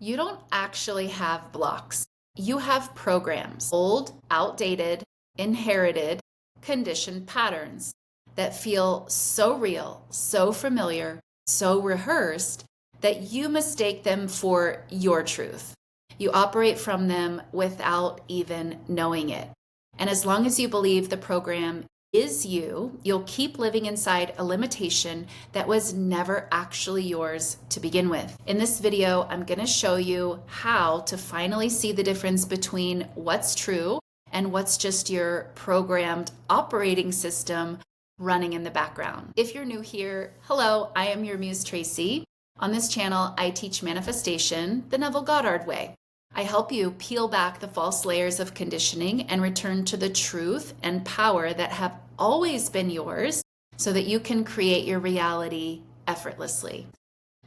You don't actually have blocks. You have programs, old, outdated, inherited, conditioned patterns that feel so real, so familiar, so rehearsed that you mistake them for your truth. You operate from them without even knowing it. And as long as you believe the program is you, you'll keep living inside a limitation that was never actually yours to begin with. In this video, I'm going to show you how to finally see the difference between what's true and what's just your programmed operating system running in the background. If you're new here, hello, I am your Muse Traci. On this channel, I teach manifestation the Neville Goddard way. I help you peel back the false layers of conditioning and return to the truth and power that have always been yours so that you can create your reality effortlessly.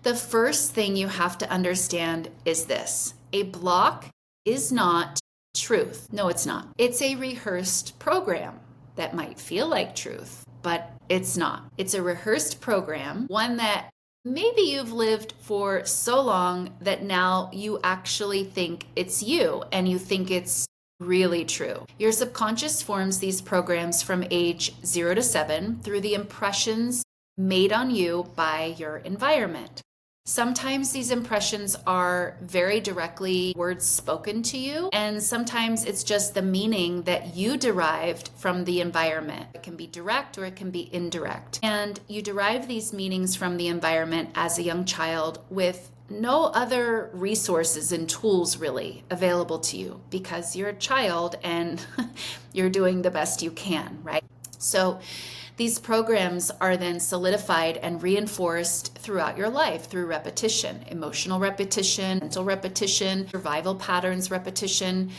The first thing you have to understand is this: a block is not truth. No, it's not. It's a rehearsed program that might feel like truth, but it's not. It's a rehearsed program, one that maybe you've lived for so long that now you actually think it's you and you think it's really true. Your subconscious forms these programs from age 0 to 7 through the impressions made on you by your environment. Sometimes these impressions are very directly words spoken to you, and sometimes it's just the meaning that you derived from the environment. It can be direct or it can be indirect. And you derive these meanings from the environment as a young child with no other resources and tools really available to you because you're a child and you're doing the best you can, right? So these programs are then solidified and reinforced throughout your life through repetition, emotional repetition, mental repetition, survival patterns repetition.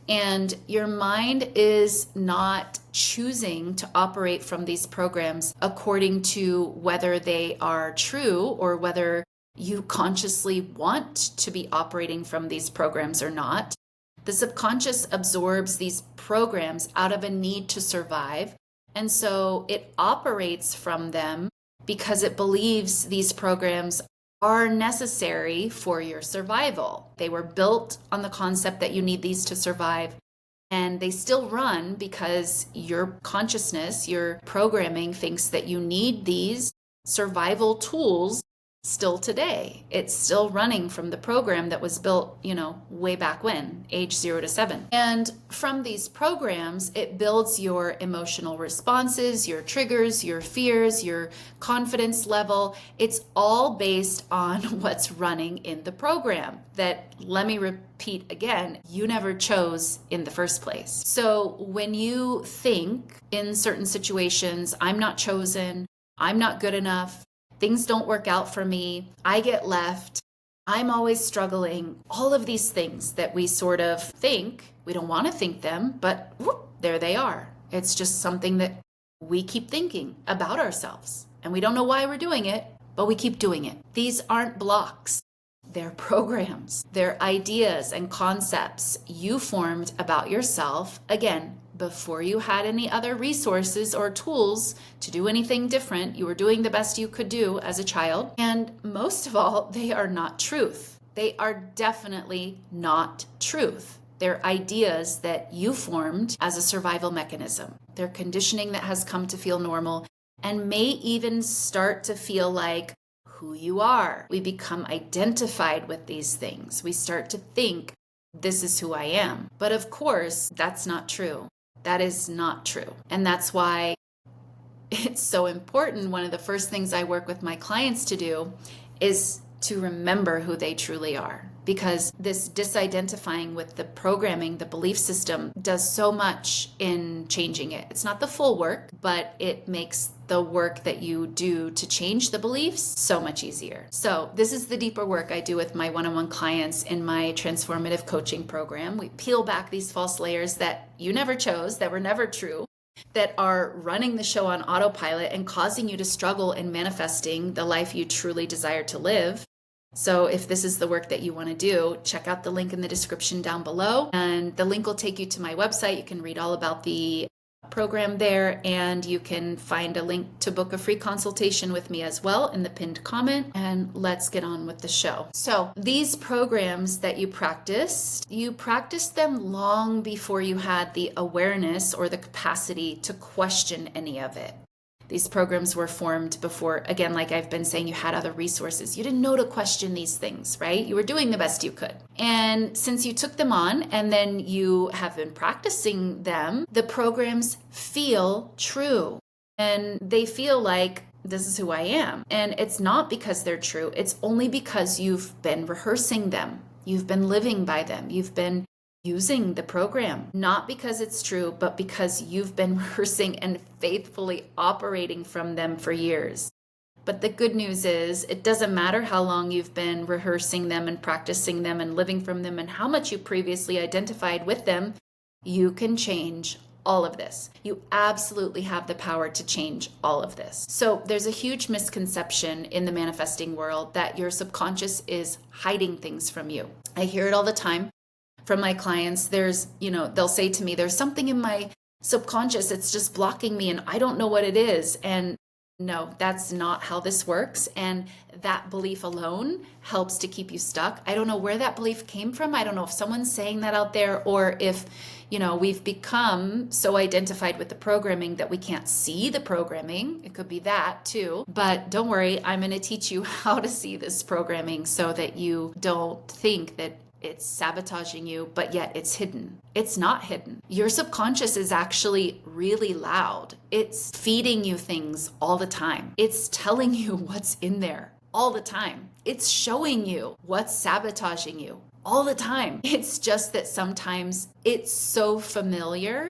And your mind is not choosing to operate from these programs according to whether they are true or whether you consciously want to be operating from these programs or not. The subconscious absorbs these programs out of a need to survive. And so it operates from them because it believes these programs are necessary for your survival. They were built on the concept that you need these to survive, and they still run because your consciousness, your programming thinks that you need these survival tools still today. It's still running from the program that was built, way back when, age 0 to 7. And from these programs, it builds your emotional responses, your triggers, your fears, your confidence level. It's all based on what's running in the program that, let me repeat again, you never chose in the first place. So when you think in certain situations, I'm not chosen, I'm not good enough, things don't work out for me, I get left, I'm always struggling, all of these things that we sort of think, we don't want to think them, but whoop, there they are. It's just something that we keep thinking about ourselves. And we don't know why we're doing it, but we keep doing it. These aren't blocks. They're programs. They're ideas and concepts you formed about yourself, again, before you had any other resources or tools to do anything different. You were doing the best you could do as a child. And most of all, they are not truth. They are definitely not truth. They're ideas that you formed as a survival mechanism. They're conditioning that has come to feel normal and may even start to feel like who you are. We become identified with these things. We start to think, this is who I am. But of course, that's not true. That is not true. And that's why it's so important. One of the first things I work with my clients to do is to remember who they truly are. Because this disidentifying with the programming, the belief system, does so much in changing it. It's not the full work, but it makes the work that you do to change the beliefs so much easier. So this is the deeper work I do with my one-on-one clients in my transformative coaching program. We peel back these false layers that you never chose, that were never true, that are running the show on autopilot and causing you to struggle in manifesting the life you truly desire to live. So if this is the work that you want to do, check out the link in the description down below, and the link will take you to my website. You can read all about the program there, and you can find a link to book a free consultation with me as well in the pinned comment, and let's get on with the show. So these programs that you practiced them long before you had the awareness or the capacity to question any of it. These programs were formed before, again, like I've been saying, you had other resources. You didn't know to question these things, right? You were doing the best you could. And since you took them on and then you have been practicing them, the programs feel true. And they feel like, this is who I am. And it's not because they're true. It's only because you've been rehearsing them. You've been living by them. You've been using the program, not because it's true, but because you've been rehearsing and faithfully operating from them for years. But the good news is, it doesn't matter how long you've been rehearsing them and practicing them and living from them and how much you previously identified with them, you can change all of this. You absolutely have the power to change all of this. So there's a huge misconception in the manifesting world that your subconscious is hiding things from you. I hear it all the time from my clients. They'll say to me, there's something in my subconscious, it's just blocking me and I don't know what it is. And no, that's not how this works. And that belief alone helps to keep you stuck. I don't know where that belief came from. I don't know if someone's saying that out there, or if, we've become so identified with the programming that we can't see the programming. It could be that too. But don't worry, I'm going to teach you how to see this programming so that you don't think that it's sabotaging you, but yet it's hidden. It's not hidden. Your subconscious is actually really loud. It's feeding you things all the time. It's telling you what's in there all the time. It's showing you what's sabotaging you all the time. It's just that sometimes it's so familiar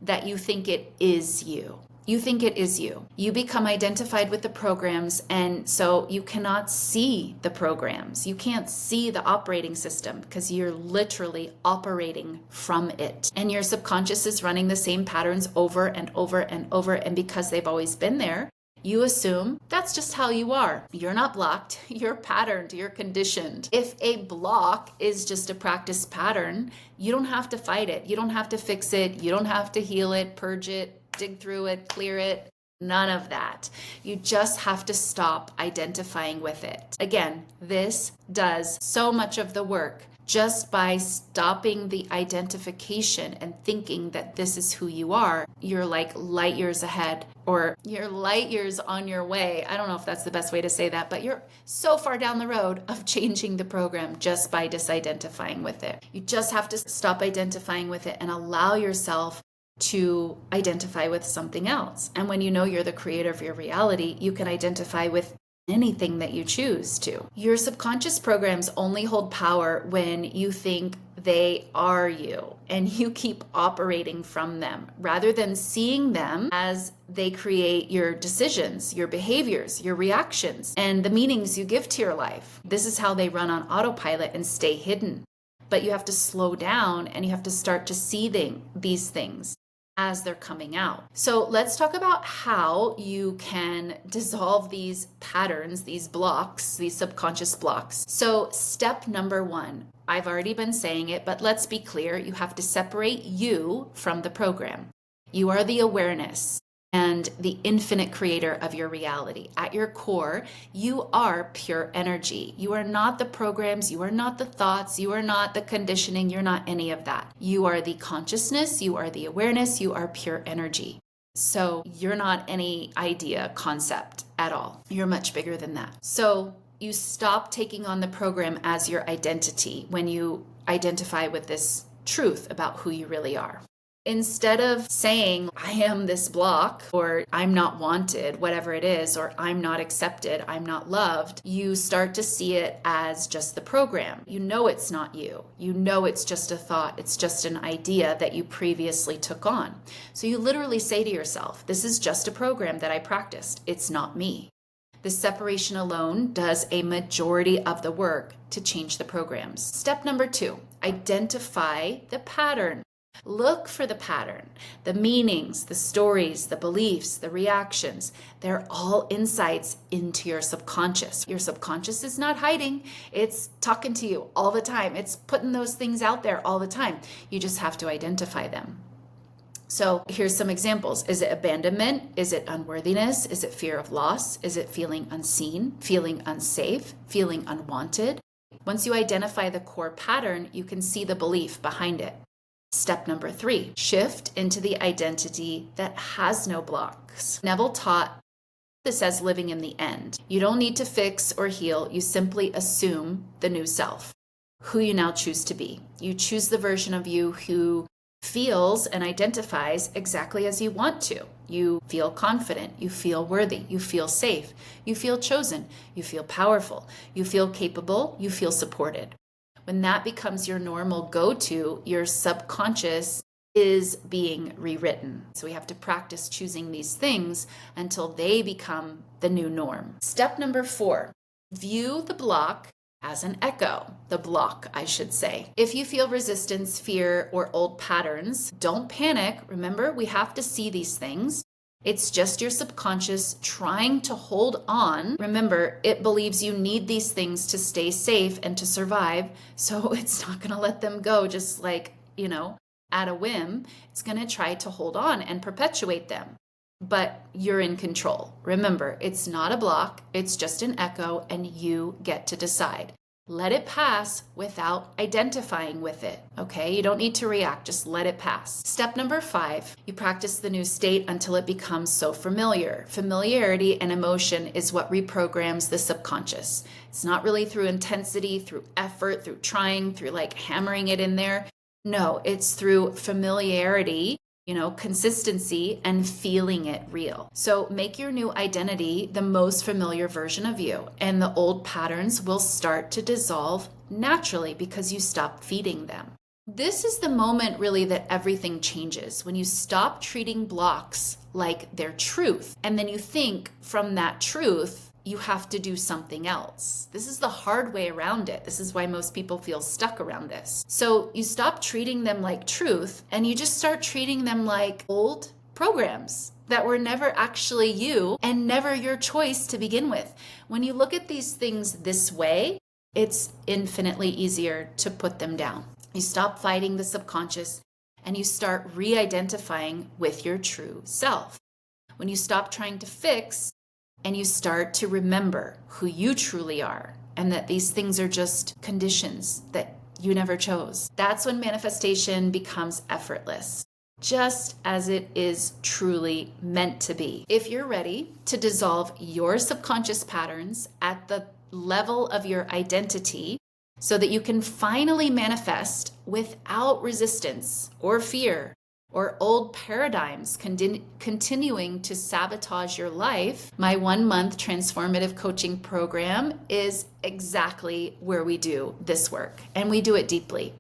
that you think it is you. You think it is you. You become identified with the programs, and so you cannot see the programs. You can't see the operating system because you're literally operating from it. And your subconscious is running the same patterns over and over and over, and because they've always been there, you assume that's just how you are. You're not blocked, you're patterned, you're conditioned. If a block is just a practice pattern, you don't have to fight it. You don't have to fix it. You don't have to heal it, purge it, dig through it, clear it, none of that. You just have to stop identifying with it. Again, this does so much of the work just by stopping the identification and thinking that this is who you are. You're like light years ahead, or you're light years on your way. I don't know if that's the best way to say that, but you're so far down the road of changing the program just by disidentifying with it. You just have to stop identifying with it and allow yourself to identify with something else. And when you know you're the creator of your reality, you can identify with anything that you choose to. Your subconscious programs only hold power when you think they are you and you keep operating from them, rather than seeing them as they create your decisions, your behaviors, your reactions, and the meanings you give to your life. This is how they run on autopilot and stay hidden. But you have to slow down and you have to start to see these things as they're coming out. So let's talk about how you can dissolve these patterns, these blocks, these subconscious blocks. So step number 1, I've already been saying it, but let's be clear. You have to separate you from the program. You are the awareness and the infinite creator of your reality. At your core, you are pure energy. You are not the programs, you are not the thoughts, you are not the conditioning, you're not any of that. You are the consciousness, you are the awareness, you are pure energy. So you're not any idea, concept at all. You're much bigger than that. So you stop taking on the program as your identity when you identify with this truth about who you really are. Instead of saying, I am this block, or I'm not wanted, whatever it is, or I'm not accepted, I'm not loved, you start to see it as just the program. You know it's not you. You know it's just a thought. It's just an idea that you previously took on. So you literally say to yourself, this is just a program that I practiced. It's not me. The separation alone does a majority of the work to change the programs. Step number 2, identify the pattern. Look for the pattern, the meanings, the stories, the beliefs, the reactions. They're all insights into your subconscious. Your subconscious is not hiding. It's talking to you all the time. It's putting those things out there all the time. You just have to identify them. So here's some examples. Is it abandonment? Is it unworthiness? Is it fear of loss? Is it feeling unseen, feeling unsafe, feeling unwanted? Once you identify the core pattern, you can see the belief behind it. Step number 3, shift into the identity that has no blocks. Neville taught this as living in the end. You don't need to fix or heal. You simply assume the new self, who you now choose to be. You choose the version of you who feels and identifies exactly as you want to. You feel confident, you feel worthy, you feel safe, you feel chosen, you feel powerful, you feel capable, you feel supported. When that becomes your normal go-to, your subconscious is being rewritten. So we have to practice choosing these things until they become the new norm. Step number 4, view the block as an echo, the block, I should say. If you feel resistance, fear, or old patterns, don't panic. Remember, we have to see these things. It's just your subconscious trying to hold on. Remember, it believes you need these things to stay safe and to survive, so it's not going to let them go just like, at a whim. It's going to try to hold on and perpetuate them. But you're in control. Remember, it's not a block, it's just an echo, and you get to decide. Let it pass without identifying with it, okay? You don't need to react, just let it pass. Step number 5, you practice the new state until it becomes so familiar. Familiarity and emotion is what reprograms the subconscious. It's not really through intensity, through effort, through trying, through like hammering it in there. No, it's through familiarity, consistency, and feeling it real. So make your new identity the most familiar version of you, and the old patterns will start to dissolve naturally because you stop feeding them. This is the moment really that everything changes, when you stop treating blocks like their truth, and then you think from that truth, you have to do something else. This is the hard way around it. This is why most people feel stuck around this. So you stop treating them like truth and you just start treating them like old programs that were never actually you and never your choice to begin with. When you look at these things this way, it's infinitely easier to put them down. You stop fighting the subconscious and you start re-identifying with your true self. When you stop trying to fix and you start to remember who you truly are and that these things are just conditions that you never chose. That's when manifestation becomes effortless, just as it is truly meant to be. If you're ready to dissolve your subconscious patterns at the level of your identity so that you can finally manifest without resistance or fear or old paradigms continuing to sabotage your life, my 1-month transformative coaching program is exactly where we do this work, and we do it deeply.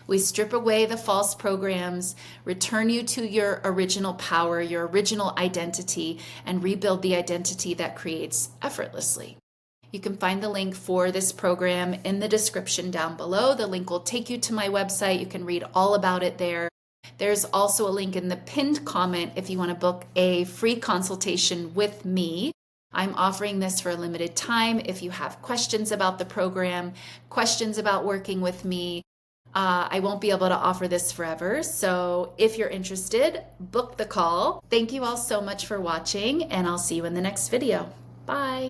We strip away the false programs, return you to your original power, your original identity, and rebuild the identity that creates effortlessly. You can find the link for this program in the description down below. The link will take you to my website. You can read all about it there. There's also a link in the pinned comment if you want to book a free consultation with me. I'm offering this for a limited time. If you have questions about the program, questions about working with me, I won't be able to offer this forever. So if you're interested, book the call. Thank you all so much for watching, and I'll see you in the next video. Bye.